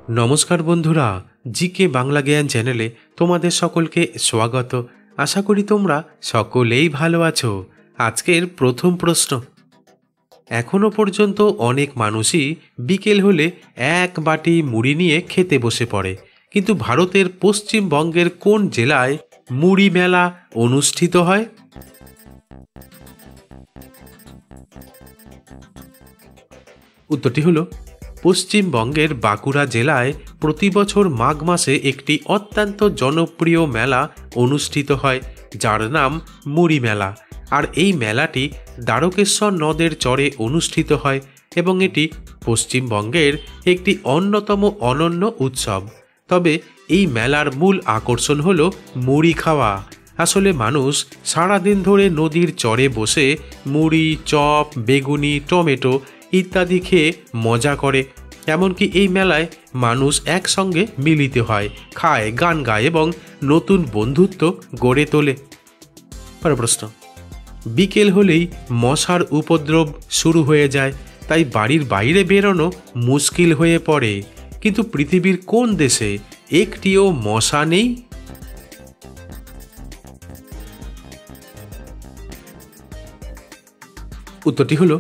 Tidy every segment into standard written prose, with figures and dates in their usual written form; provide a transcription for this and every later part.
নমস্কার বন্ধুরা, জিকে বাংলা জ্ঞান চ্যানেলে তোমাদের সকলকে স্বাগত। আশা করি তোমরা সকলেই ভালো আছো। আজকের প্রথম প্রশ্ন। এখনো পর্যন্ত অনেক মানুষই বিকেল হলে এক বাটি মুড়ি নিয়ে খেতে বসে পড়ে, কিন্তু ভারতের পশ্চিমবঙ্গের কোন জেলায় মুড়ি মেলা অনুষ্ঠিত হয়? উত্তরটি হলো পশ্চিমবঙ্গের বাঁকুড়া জেলায় প্রতি বছর মাঘ মাসে একটি অত্যন্ত জনপ্রিয় মেলা অনুষ্ঠিত হয়, যার নাম মুড়ি মেলা। আর এই মেলাটি দ্বারকেশ্বর নদের চরে অনুষ্ঠিত হয় এবং এটি পশ্চিমবঙ্গের একটি অন্যতম অনন্য উৎসব। তবে এই মেলার মূল আকর্ষণ হলো মুড়ি খাওয়া। আসলে মানুষ সারাদিন ধরে নদীর চরে বসে মুড়ি, চপ, বেগুনি, টমেটো ইত্যাদি খেয়ে মজা করে। এমনকি এই মেলায় মানুষ একসঙ্গে মিলিত হয়, খায়, গান গায় এবং নতুন বন্ধুত্ব গড়ে তোলে। প্রশ্ন। বিকেল হলেই মশার উপদ্রব শুরু হয়ে যায়, তাই বাড়ির বাইরে বেরোনো মুশকিল হয়ে পড়ে। কিন্তু পৃথিবীর কোন দেশে একটিও মশা নেই? উত্তরটি হলো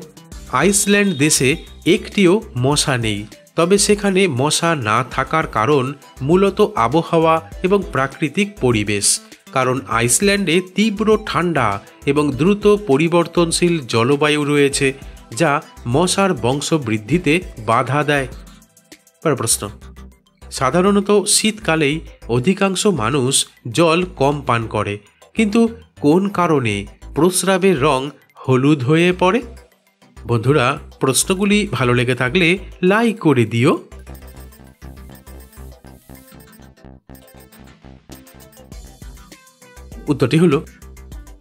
আইসল্যান্ড দেশে একটিও মশা নেই। তবে সেখানে মশা না থাকার কারণ মূলত আবহাওয়া এবং প্রাকৃতিক পরিবেশ। কারণ আইসল্যান্ডে তীব্র ঠান্ডা এবং দ্রুত পরিবর্তনশীল জলবায়ু রয়েছে, যা মশার বংশবৃদ্ধিতে বাধা দেয়। প্রশ্ন। সাধারণত শীতকালেই অধিকাংশ মানুষ জল কম পান করে, কিন্তু কোন কারণে প্রস্রাবের রং হলুদ হয়ে পড়ে? বন্ধুরা, প্রশ্নগুলি ভালো লেগে থাকলে লাইক করে দিও। উত্তরটি হলো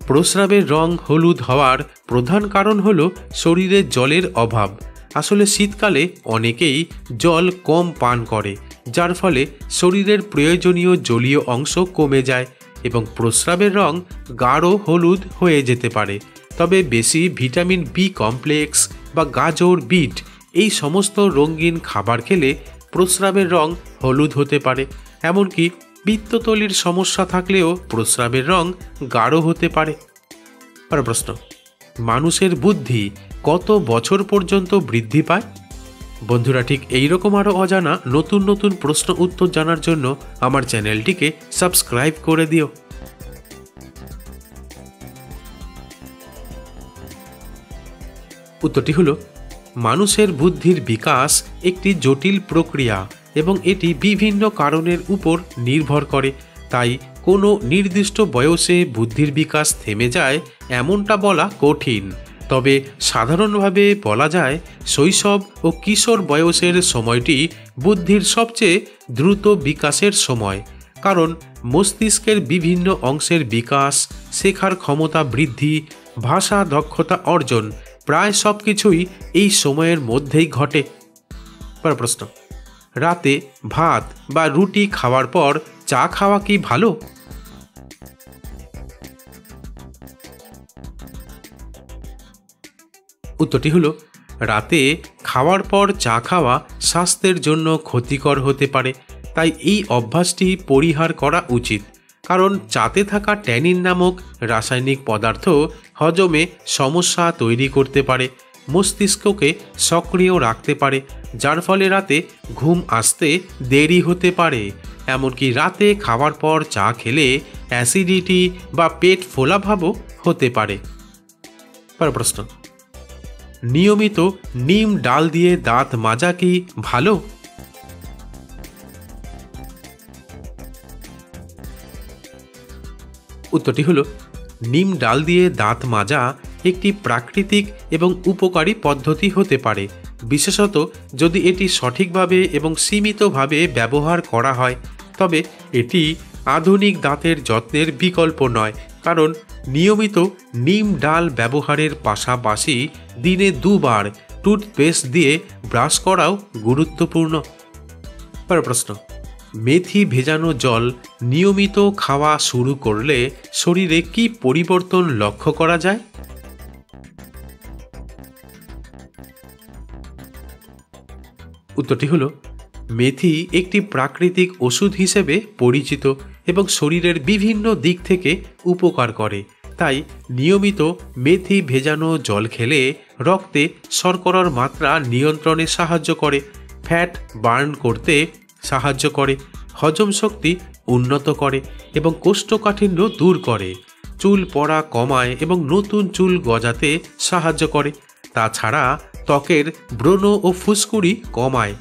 প্রস্রাবের রং হলুদ হওয়ার প্রধান কারণ হলো শরীরে জলের অভাব। আসলে শীতকালে অনেকেই জল কম পান করে, যার ফলে শরীরের প্রয়োজনীয় জলীয় অংশ কমে যায় এবং প্রস্রাবের রং গাঢ় হলুদ হয়ে যেতে পারে। তবে বেশি ভিটামিন বি কমপ্লেক্স বা গাজর, বিট এই সমস্ত রঙিন খাবার খেলে প্রস্রাবের রং হলুদ হতে পারে। এমনকি পিত্তথলির সমস্যা থাকলেও প্রস্রাবের রং গাঢ় হতে পারে। প্রশ্ন। মানুষের বুদ্ধি কত বছর পর্যন্ত বৃদ্ধি পায়? বন্ধুরা, ঠিক এইরকম আরও অজানা নতুন নতুন প্রশ্ন উত্তর জানার জন্য আমার চ্যানেলটিকে সাবস্ক্রাইব করে দিও। উত্তরটি হলো মানুষের বুদ্ধির বিকাশ একটি জটিল প্রক্রিয়া এবং এটি বিভিন্ন কারণের উপর নির্ভর করে। তাই কোনো নির্দিষ্ট বয়সে বুদ্ধির বিকাশ থেমে যায় এমনটা বলা কঠিন। তবে সাধারণভাবে বলা যায় শৈশব ও কিশোর বয়সের সময়টি বুদ্ধির সবচেয়ে দ্রুত বিকাশের সময়। কারণ মস্তিষ্কের বিভিন্ন অংশের বিকাশ, শেখার ক্ষমতা বৃদ্ধি, ভাষা দক্ষতা অর্জন প্রায় সব কিছুই এই সময়ের মধ্যেই ঘটে। প্রশ্ন। রাতে ভাত বা রুটি খাওয়ার পর চা খাওয়া কি ভালো? উত্তরটি হলো রাতে খাওয়ার পর চা খাওয়া স্বাস্থ্যের জন্য ক্ষতিকর হতে পারে। তাই এই অভ্যাসটি পরিহার করা উচিত। কারণ চাতে থাকা ট্যানিন নামক রাসায়নিক পদার্থ হজমে সমস্যা তৈরি করতে পারে, মস্তিষ্ককে সক্রিয় রাখতে পারে, যার ফলে রাতে ঘুম আসতে দেরি হতে পারে। এমনকি রাতে খাওয়ার পর চা খেলে অ্যাসিডিটি বা পেট ফোলাভাবও হতে পারে। প্রশ্ন। নিয়মিত নিম ডাল দিয়ে দাঁত মাজা কি ভালো? উত্তরটি হলো নিম ডাল দিয়ে দাঁত মাজা একটি প্রাকৃতিক এবং উপকারী পদ্ধতি হতে পারে, বিশেষত যদি এটি সঠিকভাবে এবং সীমিতভাবে ব্যবহার করা হয়। তবে এটি আধুনিক দাঁতের যত্নের বিকল্প নয়, কারণ নিয়মিত নিম ডাল ব্যবহারের পাশাপাশি দিনে 2 বার টুথপেস্ট দিয়ে ব্রাশ করাও গুরুত্বপূর্ণ। প্রশ্ন। মেথি ভেজানো জল নিয়মিত খাওয়া শুরু করলে শরীরে কি পরিবর্তন লক্ষ্য করা যায়? উত্তরটি হলো মেথি একটি প্রাকৃতিক ওষুধ হিসেবে পরিচিত এবং শরীরের বিভিন্ন দিক থেকে উপকার করে। তাই নিয়মিত মেথি ভেজানো জল খেলে রক্তে শর্করার মাত্রা নিয়ন্ত্রণে সাহায্য করে, ফ্যাট বার্ন করতে সাহায্য করে, হজম শক্তি উন্নত করে এবং কোষ্ঠকাঠিন্য দূর করে, চুল পড়া কমায় এবং নতুন চুল গজাতে সাহায্য করে। তাছাড়া ত্বকের ব্রণ ও ফুসকুড়ি কমায়।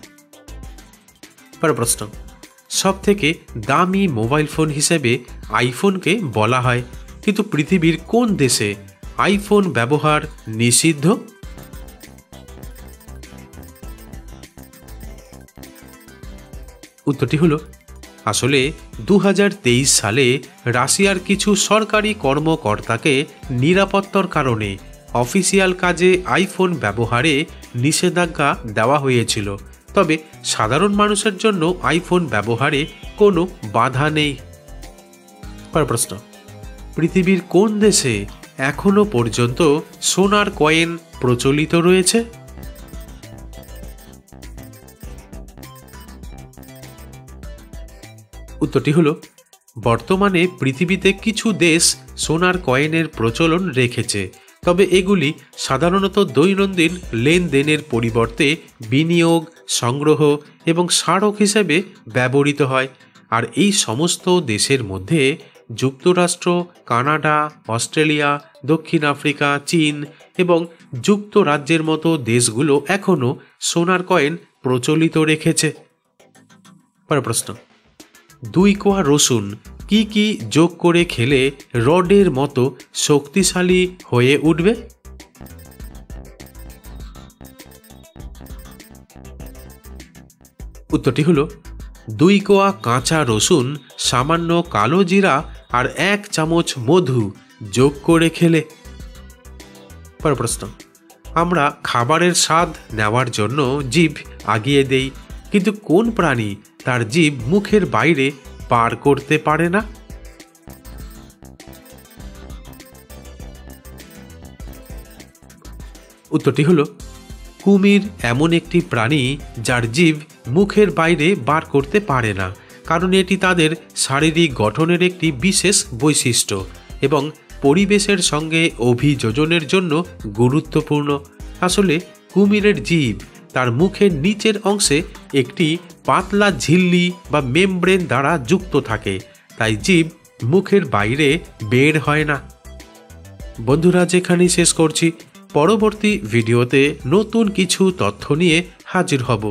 প্রশ্ন, সবথেকে দামি মোবাইল ফোন হিসেবে আইফোনকে বলা হয়, কিন্তু পৃথিবীর কোন দেশে আইফোন ব্যবহার নিষিদ্ধ? উত্তরটি হলো আসলে 2023 সালে রাশিয়ার কিছু সরকারি কর্মকর্তাকে নিরাপত্তার কারণে অফিসিয়াল কাজে আইফোন ব্যবহারে নিষেধাজ্ঞা দেওয়া হয়েছিল। তবে সাধারণ মানুষের জন্য আইফোন ব্যবহারে কোনো বাধা নেই। প্রশ্ন, পৃথিবীর কোন দেশে এখনো পর্যন্ত সোনার কয়েন প্রচলিত রয়েছে? উত্তরটি হলো বর্তমানে পৃথিবীতে কিছু দেশ সোনার কয়েনের প্রচলন রেখেছে, তবে এগুলি সাধারণত দৈনন্দিন লেনদেনের পরিবর্তে বিনিয়োগ, সংগ্রহ এবং স্মারক হিসেবে ব্যবহৃত হয়। আর এই সমস্ত দেশের মধ্যে যুক্তরাষ্ট্র, কানাডা, অস্ট্রেলিয়া, দক্ষিণ আফ্রিকা, চীন এবং যুক্তরাজ্যের মতো দেশগুলো এখনও সোনার কয়েন প্রচলিত রেখেছে। প্রশ্ন, 2 কোয়া রসুন কি কি যোগ করে খেলে রডের মতো শক্তিশালী হয়ে উঠবে? উত্তরটি হলো 2 কোয়া কাঁচা রসুন, সামান্য কালো জিরা আর 1 চামচ মধু যোগ করে খেলে। প্রশ্ন, আমরা খাবারের স্বাদ নেওয়ার জন্য জিভ আগিয়ে দেই, কিন্তু কোন প্রাণী তার জিভ মুখের বাইরে পার করতে পারে না? উত্তরটি হলো কুমির এমন একটি প্রাণী যার জিভ মুখের বাইরে বার করতে পারে না, কারণ এটি তাদের শারীরিক গঠনের একটি বিশেষ বৈশিষ্ট্য এবং পরিবেশের সঙ্গে অভিযোজনের জন্য গুরুত্বপূর্ণ। আসলে কুমিরের জিভ তার মুখের নিচের অংশে একটি পাতলা ঝিল্লি বা মেমব্রেন দ্বারা যুক্ত থাকে, তাই জিভ মুখের বাইরে বের হয় না। বন্ধুরা, যেখানেই শেষ করছি, পরবর্তী ভিডিওতে নতুন কিছু তথ্য নিয়ে হাজির হব।